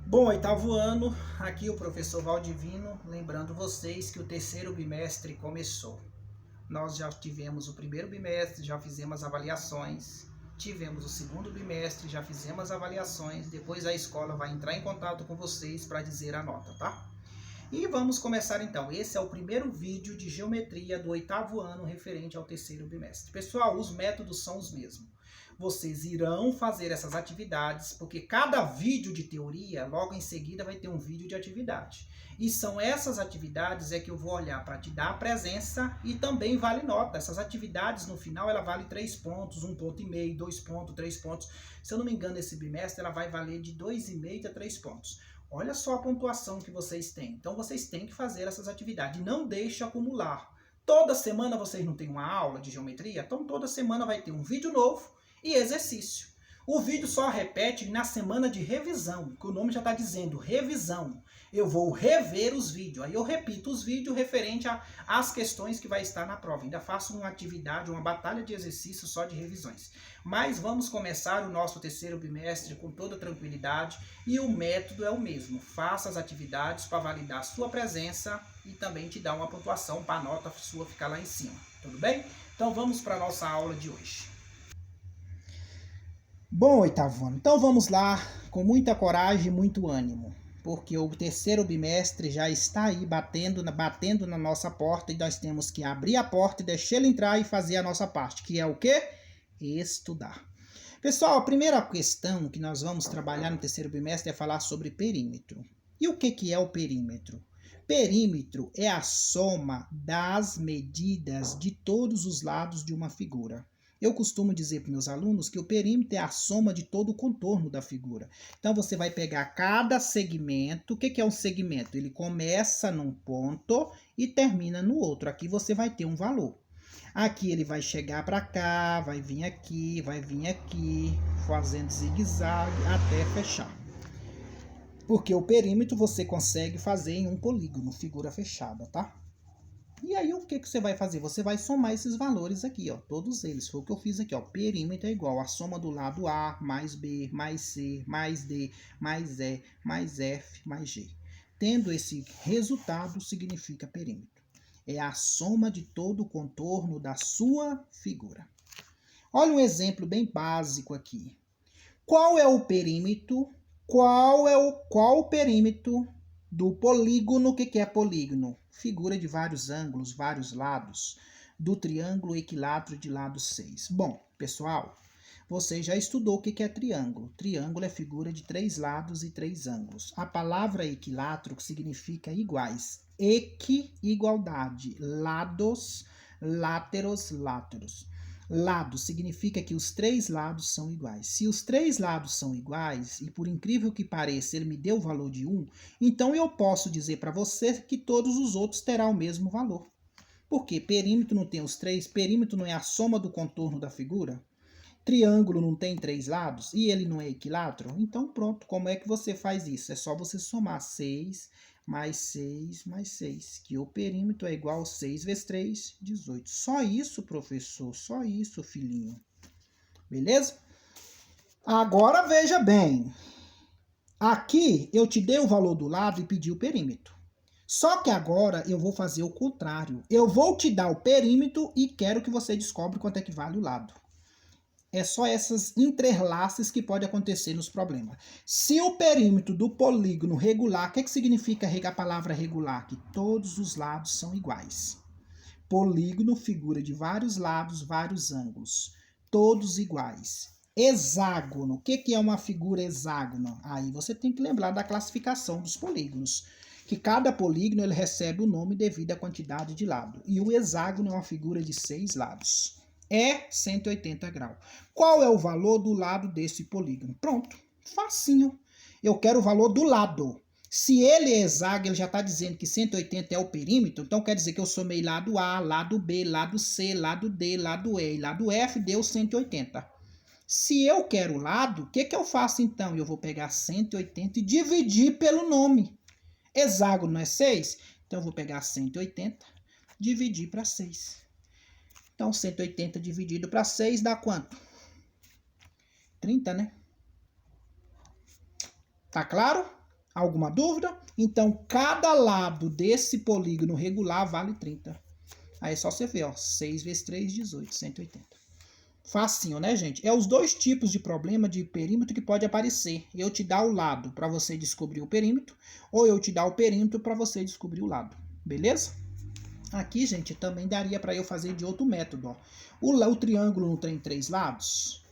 Bom, oitavo ano, aqui o professor Valdivino, lembrando vocês que o terceiro bimestre começou. Nós já tivemos o primeiro bimestre, já fizemos avaliações, tivemos o segundo bimestre, já fizemos avaliações, depois a escola vai entrar em contato com vocês para dizer a nota, tá? E vamos começar então. Esse é o primeiro vídeo de geometria do oitavo ano referente ao terceiro bimestre. Pessoal, os métodos são os mesmos. Vocês irão fazer essas atividades, porque cada vídeo de teoria, logo em seguida, vai ter um vídeo de atividade. E são essas atividades que eu vou olhar para te dar a presença e também vale nota. Essas atividades, no final, ela vale 3 pontos, 1,5 ponto, 2 pontos, 3 pontos. Se eu não me engano, esse bimestre ela vai valer de 2,5 a 3 pontos. Olha só a pontuação que vocês têm. Então, vocês têm que fazer essas atividades. Não deixe acumular. Toda semana vocês não têm uma aula de geometria? Então, toda semana vai ter um vídeo novo e exercício. O vídeo só repete na semana de revisão, que o nome já está dizendo, revisão. Eu vou rever os vídeos, aí eu repito os vídeos referente às questões que vai estar na prova. Ainda faço uma atividade, uma batalha de exercício só de revisões. Mas vamos começar o nosso terceiro bimestre com toda tranquilidade e o método é o mesmo. Faça as atividades para validar a sua presença e também te dar uma pontuação para a nota sua ficar lá em cima. Tudo bem? Então vamos para a nossa aula de hoje. Bom, oitavo ano, então vamos lá com muita coragem e muito ânimo, porque o terceiro bimestre já está aí batendo na nossa porta e nós temos que abrir a porta e deixar ele entrar e fazer a nossa parte, que é o quê? Estudar. Pessoal, a primeira questão que nós vamos trabalhar no terceiro bimestre é falar sobre perímetro. E o que é o perímetro? Perímetro é a soma das medidas de todos os lados de uma figura. Eu costumo dizer para meus alunos que o perímetro é a soma de todo o contorno da figura. Então, você vai pegar cada segmento. O que é um segmento? Ele começa num ponto e termina no outro. Aqui você vai ter um valor. Aqui ele vai chegar para cá, vai vir aqui, fazendo zigue-zague até fechar. Porque o perímetro você consegue fazer em um polígono, figura fechada, tá? E aí, o que você vai fazer? Você vai somar esses valores aqui, ó, todos eles. Foi o que eu fiz aqui, ó. Perímetro é igual a soma do lado A, mais B, mais C, mais D, mais E, mais F, mais G. Tendo esse resultado, significa perímetro. É a soma de todo o contorno da sua figura. Olha um exemplo bem básico aqui. Qual é o perímetro? Qual o perímetro do polígono? O que é polígono? Figura de vários ângulos, vários lados, do triângulo equilátero de lado 6. Bom, pessoal, você já estudou o que é triângulo. Triângulo é figura de 3 lados e 3 ângulos. A palavra equilátero significa iguais. Igualdade. Lados, láteros, láteros. Lado significa que os 3 lados são iguais. Se os 3 lados são iguais, e por incrível que pareça, ele me deu o valor de 1, então eu posso dizer para você que todos os outros terão o mesmo valor. Porque perímetro não tem os 3, perímetro não é a soma do contorno da figura, triângulo não tem 3 lados e ele não é equilátero. Então pronto, como é que você faz isso? É só você somar 6 mais 6 mais 6, que o perímetro é igual a 6 vezes 3, 18. Só isso, professor, só isso, filhinho. Beleza? Agora veja bem. Aqui eu te dei o valor do lado e pedi o perímetro. Só que agora eu vou fazer o contrário. Eu vou te dar o perímetro e quero que você descobre quanto é que vale o lado. É só essas entrelaces que pode acontecer nos problemas. Se o perímetro do polígono regular, o que significa a palavra regular? Que todos os lados são iguais. Polígono, figura de vários lados, vários ângulos. Todos iguais. Hexágono, o que é uma figura hexágono? Aí você tem que lembrar da classificação dos polígonos. Que cada polígono ele recebe o nome devido à quantidade de lado. E o hexágono é uma figura de 6 lados. É 180 graus. Qual é o valor do lado desse polígono? Pronto, facinho. Eu quero o valor do lado. Se ele é hexágono, ele já está dizendo que 180 é o perímetro, então quer dizer que eu somei lado A, lado B, lado C, lado D, lado E e lado F, deu 180. Se eu quero o lado, o que eu faço então? Eu vou pegar 180 e dividir pelo nome. Hexágono não é 6? Então eu vou pegar 180, dividir para 6. Então, 180 dividido para 6 dá quanto? 30, né? Tá claro? Alguma dúvida? Então, cada lado desse polígono regular vale 30. Aí é só você ver, ó, 6 vezes 3, 18, 180. Facinho, né, gente? É os dois tipos de problema de perímetro que pode aparecer. Eu te dar o lado para você descobrir o perímetro, ou eu te dar o perímetro para você descobrir o lado. Beleza? Aqui, gente, também daria para eu fazer de outro método. Ó. O triângulo não tem 3 lados?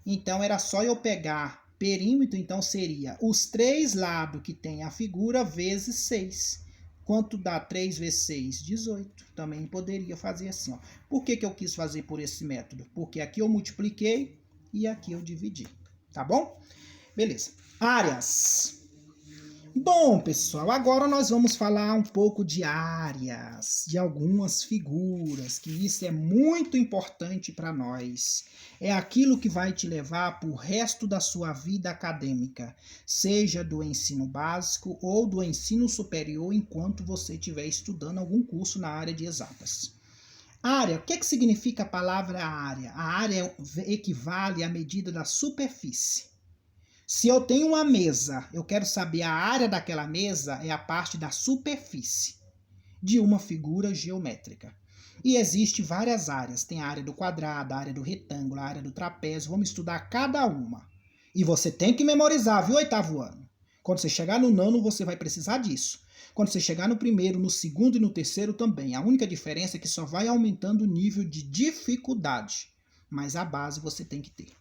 Então, era só eu pegar perímetro, então seria os 3 lados que tem a figura vezes 6. Quanto dá 3 vezes 6? 18. Também poderia fazer assim. Ó. Por que eu quis fazer por esse método? Porque aqui eu multipliquei e aqui eu dividi. Tá bom? Beleza. Áreas. Bom, pessoal, agora nós vamos falar um pouco de áreas, de algumas figuras, que isso é muito importante para nós. É aquilo que vai te levar para o resto da sua vida acadêmica, seja do ensino básico ou do ensino superior, enquanto você estiver estudando algum curso na área de exatas. Área, o que significa a palavra área? A área equivale à medida da superfície. Se eu tenho uma mesa, eu quero saber a área daquela mesa, é a parte da superfície de uma figura geométrica. E existe várias áreas. Tem a área do quadrado, a área do retângulo, a área do trapézio. Vamos estudar cada uma. E você tem que memorizar, viu, oitavo ano? Quando você chegar no nono, você vai precisar disso. Quando você chegar no primeiro, no segundo e no terceiro também. A única diferença é que só vai aumentando o nível de dificuldade. Mas a base você tem que ter.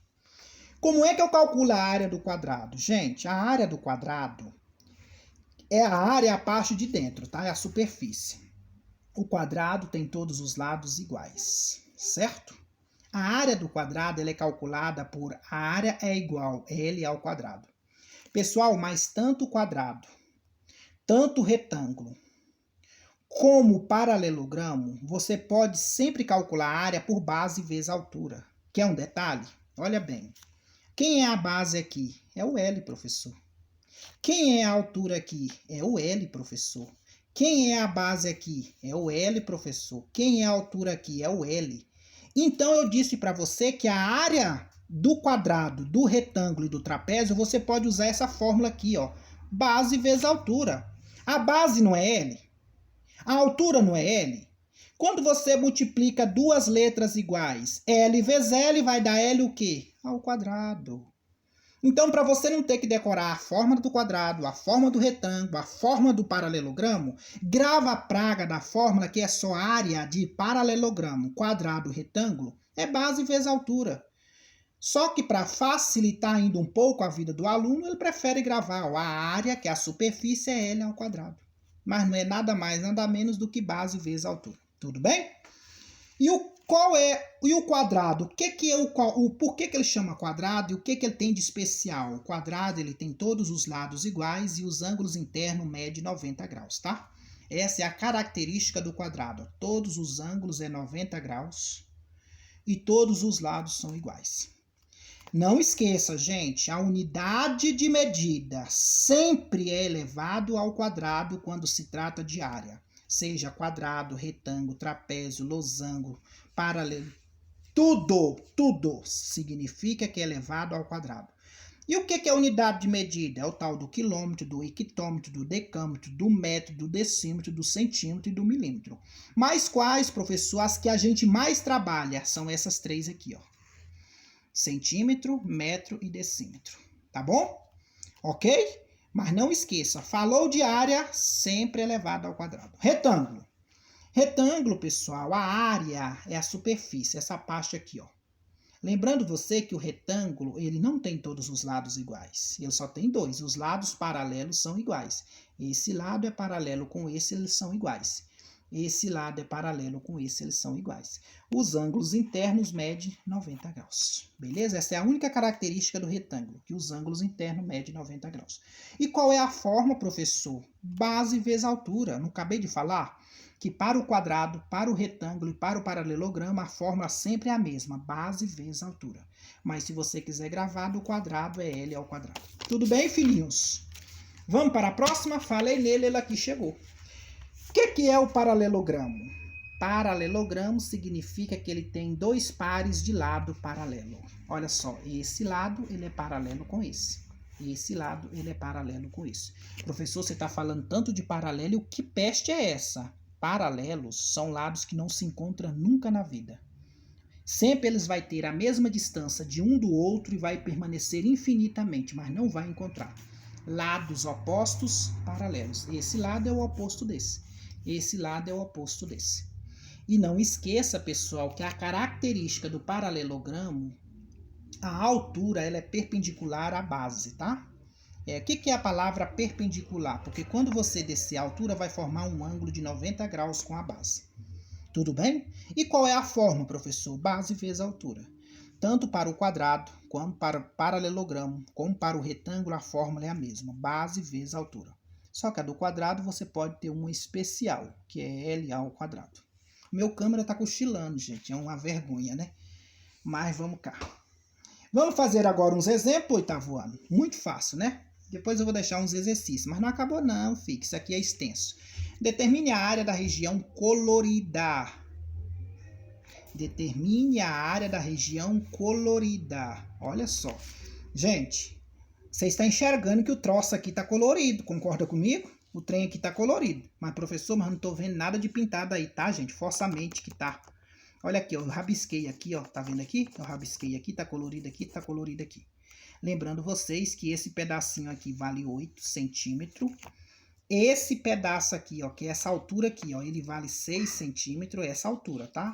Como é que eu calculo a área do quadrado? Gente, a área do quadrado é a área, a parte de dentro, tá? É a superfície. O quadrado tem todos os lados iguais, certo? A área do quadrado ela é calculada por a área é igual L ao quadrado. Pessoal, mas tanto o quadrado, tanto o retângulo, como o paralelogramo, você pode sempre calcular a área por base vezes altura. Quer um detalhe? Olha bem. Quem é a base aqui? É o L, professor. Quem é a altura aqui? É o L, professor. Quem é a base aqui? É o L, professor. Quem é a altura aqui? É o L. Então, eu disse para você que a área do quadrado, do retângulo e do trapézio, você pode usar essa fórmula aqui, ó. Base vezes altura. A base não é L? A altura não é L? Quando você multiplica duas letras iguais, L vezes L vai dar L o quê? Ao quadrado. Então, para você não ter que decorar a forma do quadrado, a forma do retângulo, a forma do paralelogramo, grava a praga da fórmula que é só área de paralelogramo, quadrado, retângulo, é base vezes altura. Só que para facilitar ainda um pouco a vida do aluno, ele prefere gravar ó, a área, que é a superfície, é L ao quadrado. Mas não é nada mais, nada menos do que base vezes altura. Tudo bem? E o quadrado? Por que ele chama quadrado e o que ele tem de especial? O quadrado ele tem todos os lados iguais e os ângulos internos medem 90 graus, tá? Essa é a característica do quadrado. Todos os ângulos é 90 graus e todos os lados são iguais. Não esqueça, gente, a unidade de medida sempre é elevado ao quadrado quando se trata de área. Seja quadrado, retângulo, trapézio, losango, paralelo, tudo significa que é elevado ao quadrado. E o que é a unidade de medida? É o tal do quilômetro, do hectômetro, do decâmetro, do metro, do decímetro, do centímetro e do milímetro. Mas quais, professor, as que a gente mais trabalha? São essas três aqui, ó. Centímetro, metro e decímetro. Tá bom? Ok? Mas não esqueça, falou de área, sempre elevado ao quadrado. Retângulo. Retângulo, pessoal, a área é a superfície, essa parte aqui, ó. Lembrando você que o retângulo, ele não tem todos os lados iguais. Ele só tem dois. Os lados paralelos são iguais. Esse lado é paralelo com esse, eles são iguais. Esse lado é paralelo com esse, eles são iguais. Os ângulos internos medem 90 graus. Beleza? Essa é a única característica do retângulo, que os ângulos internos medem 90 graus. E qual é a forma, professor? Base vezes altura. Não acabei de falar? Que para o quadrado, para o retângulo e para o paralelogramo, a fórmula sempre é a mesma, base vezes altura. Mas se você quiser gravar do quadrado, é L ao quadrado. Tudo bem, filhinhos? Vamos para a próxima? Falei nele, ele aqui chegou. O que é o paralelogramo? Paralelogramo significa que ele tem dois pares de lado paralelo. Olha só, esse lado ele é paralelo com esse. E esse lado, ele é paralelo com isso. Professor, você está falando tanto de paralelo, e que peste é essa? Paralelos são lados que não se encontram nunca na vida. Sempre eles vão ter a mesma distância de um do outro e vai permanecer infinitamente, mas não vai encontrar. Lados opostos, paralelos. Esse lado é o oposto desse. Esse lado é o oposto desse. E não esqueça, pessoal, que a característica do paralelogramo, a altura, ela é perpendicular à base, tá? O que é a palavra perpendicular? Porque quando você descer a altura, vai formar um ângulo de 90 graus com a base. Tudo bem? E qual é a forma, professor? Base vezes altura. Tanto para o quadrado, como para o paralelogramo, como para o retângulo, a fórmula é a mesma. Base vezes altura. Só que a do quadrado você pode ter uma especial, que é LA ao quadrado. Meu câmera está cochilando, gente. É uma vergonha, né? Mas vamos cá. Vamos fazer agora uns exemplos, oitavo ano. Muito fácil, né? Depois eu vou deixar uns exercícios. Mas não acabou não, filho. Isso aqui é extenso. Determine a área da região colorida. Determine a área da região colorida. Olha só. Gente, você está enxergando que o troço aqui está colorido. Concorda comigo? O trem aqui está colorido. Mas, professor, mas não estou vendo nada de pintado aí, tá, gente? Força a mente que tá. Olha aqui, ó, eu rabisquei aqui, ó. Tá vendo aqui? Eu rabisquei aqui, tá colorido aqui, tá colorido aqui. Lembrando vocês que esse pedacinho aqui vale 8 centímetros. Esse pedaço aqui, ó, que é essa altura aqui, ó, ele vale 6 centímetros, essa altura, tá?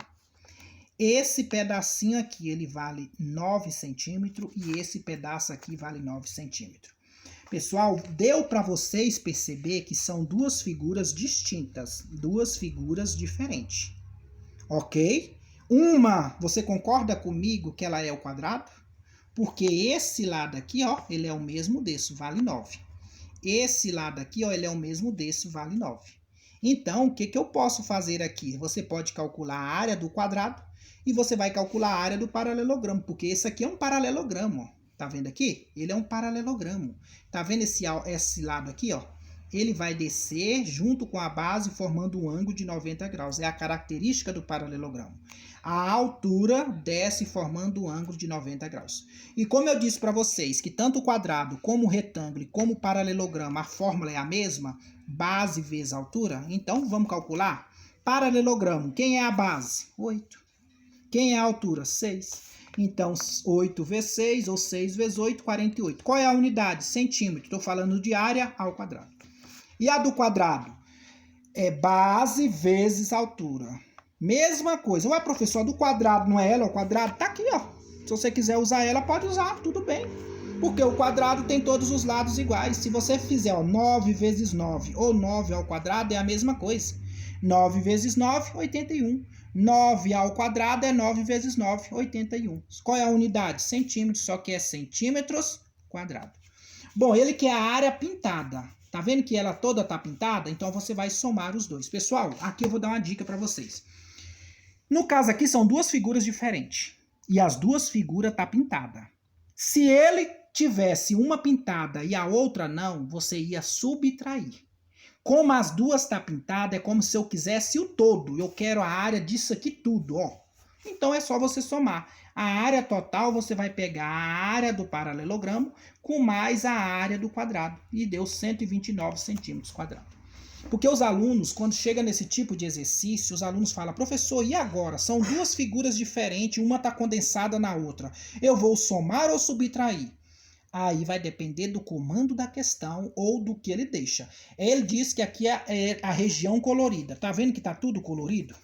Esse pedacinho aqui, ele vale 9 centímetros e esse pedaço aqui vale 9 centímetros. Pessoal, deu para vocês perceber que são duas figuras distintas, duas figuras diferentes, ok? Uma, você concorda comigo que ela é o quadrado? Porque esse lado aqui, ó, ele é o mesmo desse, vale 9. Esse lado aqui, ó, ele é o mesmo desse, vale 9. Então, o que eu posso fazer aqui? Você pode calcular a área do quadrado e você vai calcular a área do paralelogramo, porque esse aqui é um paralelogramo, ó. Tá vendo aqui? Ele é um paralelogramo. Tá vendo esse lado aqui, ó? Ele vai descer junto com a base, formando um ângulo de 90 graus. É a característica do paralelogramo. A altura desce formando um ângulo de 90 graus. E como eu disse para vocês que tanto o quadrado, como o retângulo, como o paralelogramo, a fórmula é a mesma, base vezes altura, então vamos calcular. Paralelogramo, quem é a base? 8. Quem é a altura? 6. Então, 8 vezes 6, ou 6 vezes 8, 48. Qual é a unidade? Centímetro. Estou falando de área ao quadrado. E a do quadrado? É base vezes altura. Mesma coisa. Ué, professor, a do quadrado não é ela ao quadrado? Tá aqui, ó. Se você quiser usar ela, pode usar, tudo bem. Porque o quadrado tem todos os lados iguais. Se você fizer, ó, 9 vezes 9 ou 9 ao quadrado, é a mesma coisa. 9 vezes 9, 81. 9 ao quadrado é 9 vezes 9, 81. Qual é a unidade? Centímetros, só que é centímetros quadrado. Bom, ele quer a área pintada. Tá vendo que ela toda tá pintada? Então você vai somar os dois. Pessoal, aqui eu vou dar uma dica para vocês. No caso aqui são duas figuras diferentes. E as duas figuras tá pintada. Se ele tivesse uma pintada e a outra não, você ia subtrair. Como as duas tá pintadas, é como se eu quisesse o todo. Eu quero a área disso aqui tudo, ó. Então é só você somar. A área total você vai pegar a área do paralelogramo com mais a área do quadrado. E deu 129 centímetros quadrados. Porque os alunos, quando chega nesse tipo de exercício, os alunos falam, professor, e agora? São duas figuras diferentes, uma está condensada na outra. Eu vou somar ou subtrair? Aí vai depender do comando da questão ou do que ele deixa. Ele diz que aqui é a região colorida. Tá vendo que tá tudo colorido?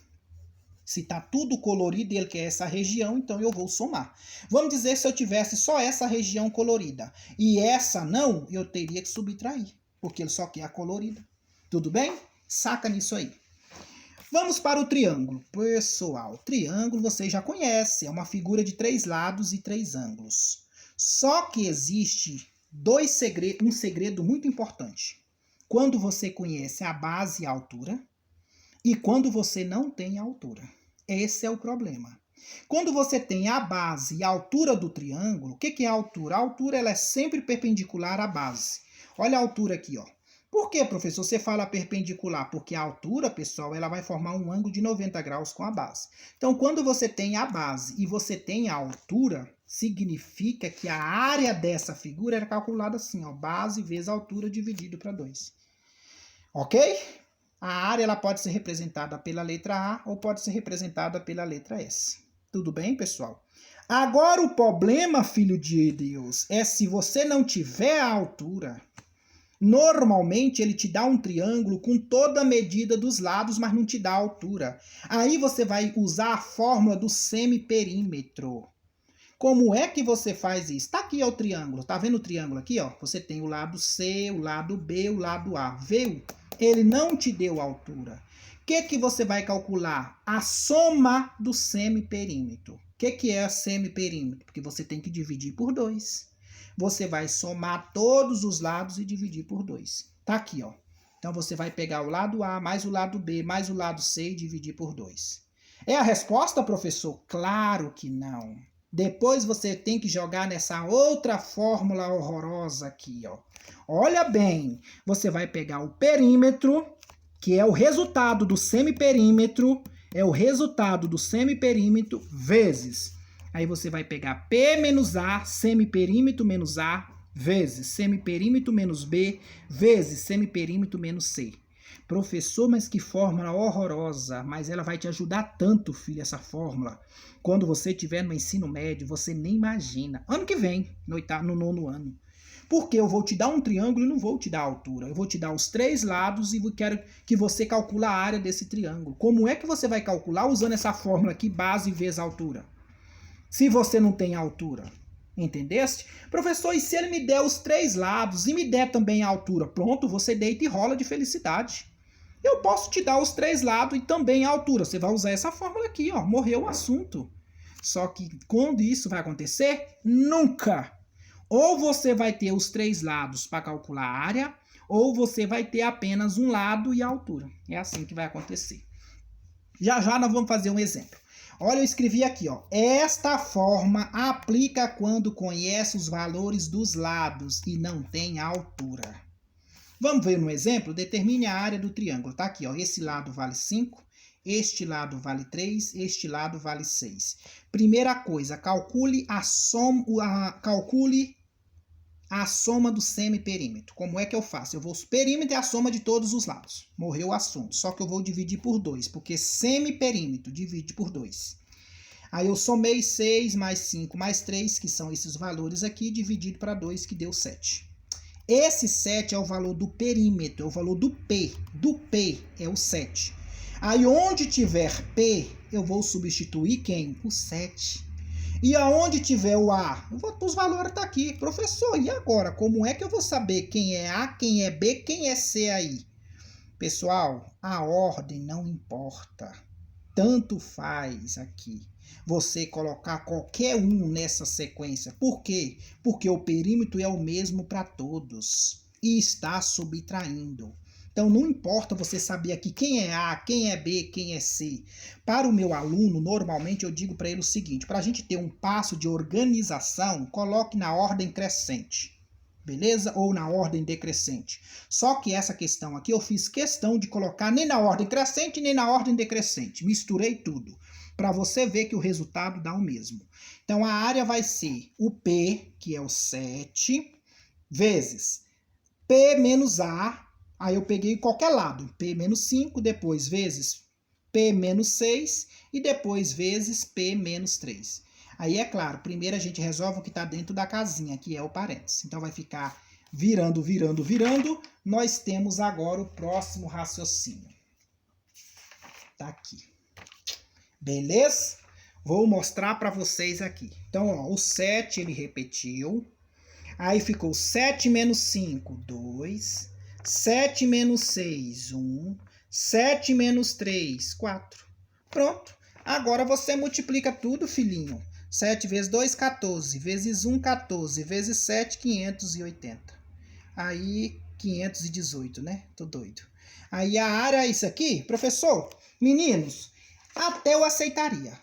Se tá tudo colorido e ele quer essa região, então eu vou somar. Vamos dizer se eu tivesse só essa região colorida e essa não, eu teria que subtrair, porque ele só quer a colorida. Tudo bem? Saca nisso aí. Vamos para o triângulo. Pessoal, triângulo vocês já conhecem. É uma figura de 3 lados e 3 ângulos. Só que existe um segredo muito importante. Quando você conhece a base e a altura e quando você não tem a altura. Esse é o problema. Quando você tem a base e a altura do triângulo, o que é a altura? A altura ela é sempre perpendicular à base. Olha a altura aqui, ó. Por que, professor, você fala perpendicular? Porque a altura, pessoal, ela vai formar um ângulo de 90 graus com a base. Então, quando você tem a base e você tem a altura, significa que a área dessa figura era calculada assim, ó, base vezes altura dividido para 2. Ok? A área ela pode ser representada pela letra A ou pode ser representada pela letra S. Tudo bem, pessoal? Agora o problema, filho de Deus, é se você não tiver a altura. Normalmente ele te dá um triângulo com toda a medida dos lados, mas não te dá a altura. Aí você vai usar a fórmula do semiperímetro. Como é que você faz isso? Tá aqui ó, o triângulo. Tá vendo o triângulo aqui? Ó? Você tem o lado C, o lado B, o lado A. Viu? Ele não te deu a altura. O que você vai calcular? A soma do semiperímetro. O que é semiperímetro? Porque você tem que dividir por 2. Você vai somar todos os lados e dividir por 2. Tá aqui, ó. Então você vai pegar o lado A mais o lado B mais o lado C e dividir por 2. É a resposta, professor? Claro que não. Depois você tem que jogar nessa outra fórmula horrorosa aqui, ó. Olha bem, você vai pegar o perímetro, que é o resultado do semiperímetro, vezes. Aí você vai pegar P menos A, semiperímetro menos A, vezes semiperímetro menos B, vezes semiperímetro menos C. Professor, mas que fórmula horrorosa, mas ela vai te ajudar tanto, filho, essa fórmula. Quando você estiver no ensino médio, você nem imagina. Ano que vem, no nono ano. Porque eu vou te dar um triângulo e não vou te dar a altura. Eu vou te dar os 3 lados e quero que você calcule a área desse triângulo. Como é que você vai calcular usando essa fórmula aqui, base vezes altura? Se você não tem altura. Entendeste? Professor, e se ele me der os 3 lados e me der também a altura? Pronto, você deita e rola de felicidade. Eu posso te dar os 3 lados e também a altura. Você vai usar essa fórmula aqui, ó. Morreu o assunto. Só que quando isso vai acontecer? Nunca! Ou você vai ter os 3 lados para calcular a área, ou você vai ter apenas um lado e a altura. É assim que vai acontecer. Já já nós vamos fazer um exemplo. Olha, eu escrevi aqui, ó. Esta forma aplica quando conhece os valores dos lados e não tem a altura. Vamos ver no exemplo? Determine a área do triângulo. Tá aqui, ó. Esse lado vale 5, este lado vale 3, este lado vale 6. Primeira coisa, calcule a soma do semiperímetro. Como é que eu faço? Perímetro é a soma de todos os lados. Morreu o assunto. Só que eu vou dividir por 2, porque semiperímetro divide por 2. Aí eu somei 6 mais 5 mais 3, que são esses valores aqui, dividido para 2, que deu 7. Esse 7 é o valor do perímetro, é o valor do P. Do P é o 7. Aí onde tiver P, eu vou substituir quem? O 7. E aonde tiver o A, os valores estão aqui. Professor, e agora? Como é que eu vou saber quem é A, quem é B, quem é C aí? Pessoal, a ordem não importa. Tanto faz aqui você colocar qualquer um nessa sequência. Por quê? Porque o perímetro é o mesmo para todos e está subtraindo. Então não importa você saber aqui quem é A, quem é B, quem é C. Para o meu aluno, normalmente eu digo para ele o seguinte, para a gente ter um passo de organização, coloque na ordem crescente. Beleza? Ou na ordem decrescente. Só que essa questão aqui eu fiz questão de colocar nem na ordem crescente, nem na ordem decrescente. Misturei tudo, para você ver que o resultado dá o mesmo. Então a área vai ser o P, que é o 7, vezes P menos A. Aí eu peguei qualquer lado, P menos 5, depois vezes P menos 6 e depois vezes P menos 3. Aí é claro, primeiro a gente resolve o que está dentro da casinha, que é o parênteses. Então vai ficar virando, virando, virando. Nós temos agora o próximo raciocínio. Tá aqui. Beleza? Vou mostrar para vocês aqui. Então, ó, o 7 ele repetiu. Aí ficou 7 menos 5, 2. 7 menos 6, 1. 7 menos 3, 4. Pronto. Agora você multiplica tudo, filhinho. 7 vezes 2, 14. Vezes 1, 14. Vezes 7, 580. Aí, 518, né? Tô doido. Aí a área é isso aqui. Professor, meninos, até eu aceitaria.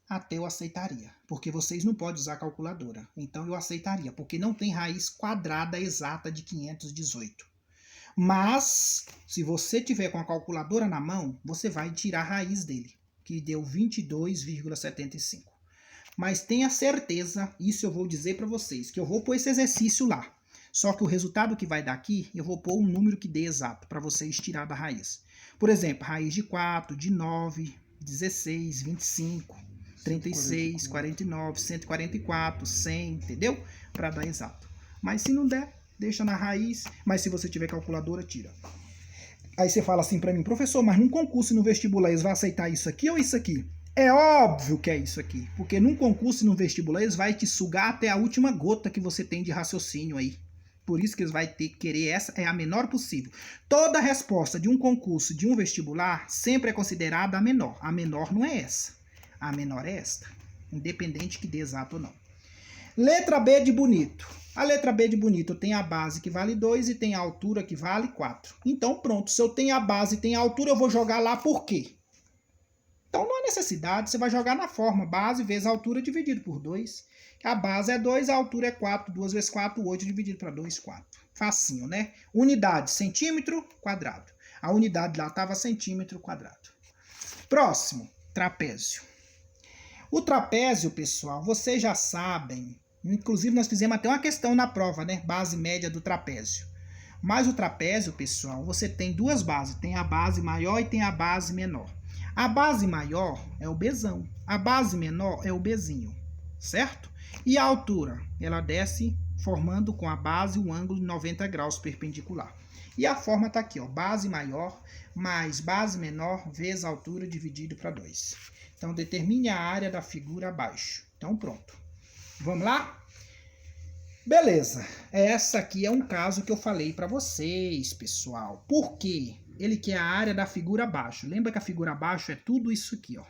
Até eu aceitaria. Porque vocês não podem usar calculadora. Então eu aceitaria. Porque não tem raiz quadrada exata de 518. Mas, se você tiver com a calculadora na mão, você vai tirar a raiz dele. Que deu 22,75. Mas tenha certeza, isso eu vou dizer para vocês, que eu vou pôr esse exercício lá. Só que o resultado que vai dar aqui, eu vou pôr um número que dê exato, para vocês tirar da raiz. Por exemplo, raiz de 4, de 9, 16, 25, 36, 49, 144, 100, entendeu? Para dar exato. Mas se não der, deixa na raiz. Mas se você tiver calculadora, tira. Aí você fala assim para mim, professor, mas num concurso e no vestibular eles vão aceitar isso aqui ou isso aqui? É óbvio que é isso aqui. Porque num concurso e no vestibular eles vão te sugar até a última gota que você tem de raciocínio aí. Por isso que eles vão ter que querer essa, é a menor possível. Toda resposta de um concurso, de um vestibular, sempre é considerada a menor. A menor não é essa. A menor é esta. Independente que dê exato ou não. Letra B de bonito. A letra B de bonito tem a base que vale 2 e tem a altura que vale 4. Então pronto, se eu tenho a base e tenho a altura, eu vou jogar lá por quê? Então não há necessidade, você vai jogar na forma base vezes a altura dividido por 2. A base é 2, a altura é 4. 2 vezes 4, 8 dividido para 2, 4. Facinho, né? Unidade, centímetro quadrado. A unidade lá estava centímetro quadrado. Próximo, trapézio. O trapézio, pessoal, vocês já sabem. Inclusive, nós fizemos até uma questão na prova, né? Base média do trapézio. Mas o trapézio, pessoal, você tem duas bases. Tem a base maior e tem a base menor. A base maior é o Bzão. A base menor é o Bzinho. Certo? E a altura? Ela desce formando com a base um ângulo de 90 graus perpendicular. E a forma está aqui, ó. Base maior mais base menor vezes a altura dividido para 2. Então, determine a área da figura abaixo. Então, pronto. Vamos lá? Beleza. Essa aqui é um caso que eu falei para vocês, pessoal. Por quê? Ele quer a área da figura abaixo. Lembra que a figura abaixo é tudo isso aqui, ó.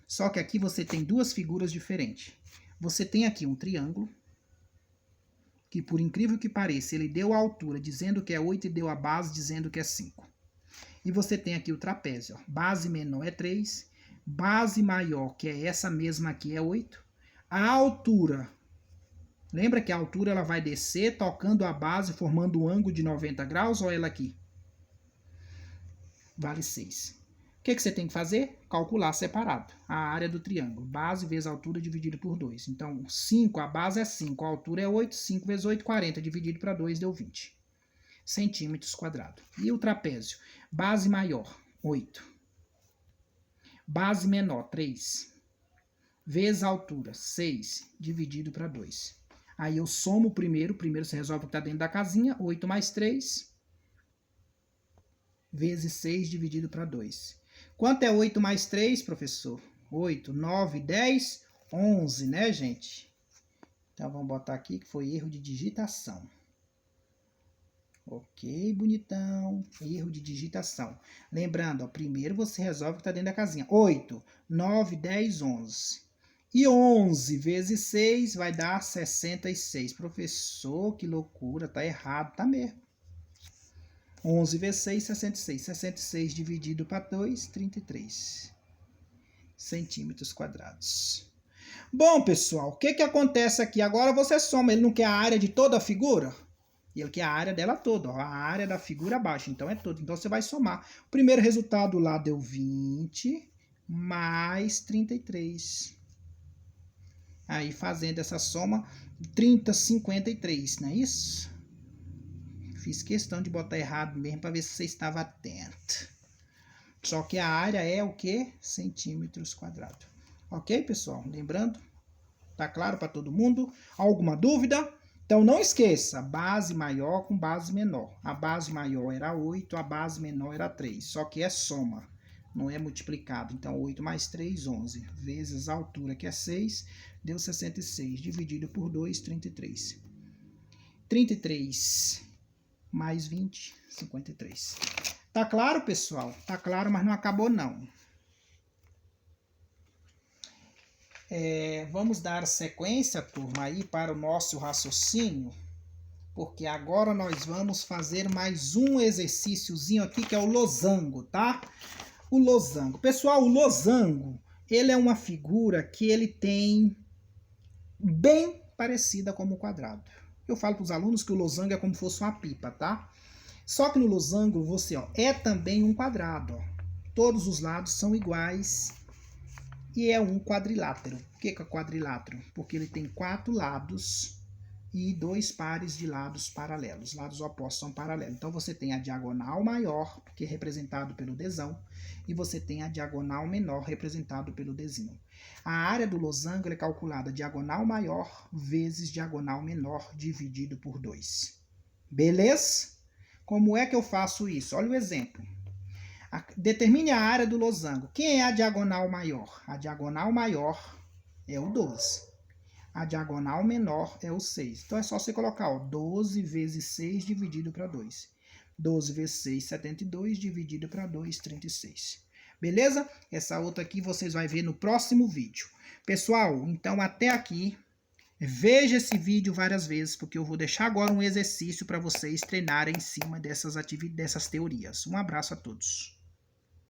Só que aqui você tem duas figuras diferentes. Você tem aqui um triângulo, que por incrível que pareça, ele deu a altura dizendo que é 8 e deu a base dizendo que é 5. E você tem aqui o trapézio, ó. Base menor é 3, base maior, que é essa mesma aqui, é 8. A altura, lembra que a altura ela vai descer tocando a base, formando um ângulo de 90 graus, ou ela aqui? Vale 6. O que você tem que fazer? Calcular separado a área do triângulo. Base vezes altura dividido por 2. Então, 5, a base é 5, a altura é 8. 5 vezes 8, 40. Dividido para 2 deu 20 centímetros quadrados. E o trapézio? Base maior, 8. Base menor, 3. Vezes a altura, 6. Dividido para 2. Aí eu somo o primeiro. Primeiro você resolve o que está dentro da casinha. 8 mais 3. Vezes 6 dividido para 2. Quanto é 8 mais 3, professor? 8, 9, 10, 11, né, gente? Então, vamos botar aqui que foi erro de digitação. Ok, bonitão. Erro de digitação. Lembrando, ó, primeiro você resolve o que está dentro da casinha. 8, 9, 10, 11. E 11 vezes 6 vai dar 66. Professor, que loucura, tá errado, tá mesmo. 11 vezes 6, 66. 66 dividido para 2, 33 centímetros quadrados. Bom, pessoal, o que acontece aqui? Agora você soma. Ele não quer a área de toda a figura? Ele quer a área dela toda, ó, a área da figura abaixo. Então, é toda. Então, você vai somar. O primeiro resultado lá deu 20 mais 33. Aí, fazendo essa soma, 30, 53, não é isso? Fiz questão de botar errado mesmo para ver se você estava atento. Só que a área é o quê? Centímetros quadrados. Ok, pessoal? Lembrando? Tá claro para todo mundo? Alguma dúvida? Então, não esqueça, base maior com base menor. A base maior era 8, a base menor era 3. Só que é soma, não é multiplicado. Então, 8 mais 3, 11. Vezes a altura, que é 6, deu 66. Dividido por 2, 33. 33 mais 20, 53. Tá claro, pessoal? Tá claro, mas não acabou, não. Vamos dar sequência, turma, aí para o nosso raciocínio, porque agora nós vamos fazer mais um exercíciozinho aqui, que é o losango, tá? O losango. Pessoal, o losango, ele é uma figura que ele tem bem parecida com o quadrado. Eu falo para os alunos que o losango é como se fosse uma pipa, tá? Só que no losango, você, ó, é também um quadrado, ó. Todos os lados são iguais. e é um quadrilátero. Por que é quadrilátero? Porque ele tem 4 lados e 2 pares de lados paralelos. Lados opostos são paralelos. Então, você tem a diagonal maior, que é representado pelo Dzão, e você tem a diagonal menor, representado pelo Dzinho. A área do losango é calculada diagonal maior vezes diagonal menor, dividido por 2. Beleza? Como é que eu faço isso? Olha o exemplo. Determine a área do losango. Quem é a diagonal maior? A diagonal maior é o 12. A diagonal menor é o 6. Então, é só você colocar 12 vezes 6 dividido para 2. 12 vezes 6, 72, dividido para 2, 36. Beleza? Essa outra aqui vocês vão ver no próximo vídeo. Pessoal, então até aqui. Veja esse vídeo várias vezes, porque eu vou deixar agora um exercício para vocês treinarem em cima dessas teorias. Um abraço a todos.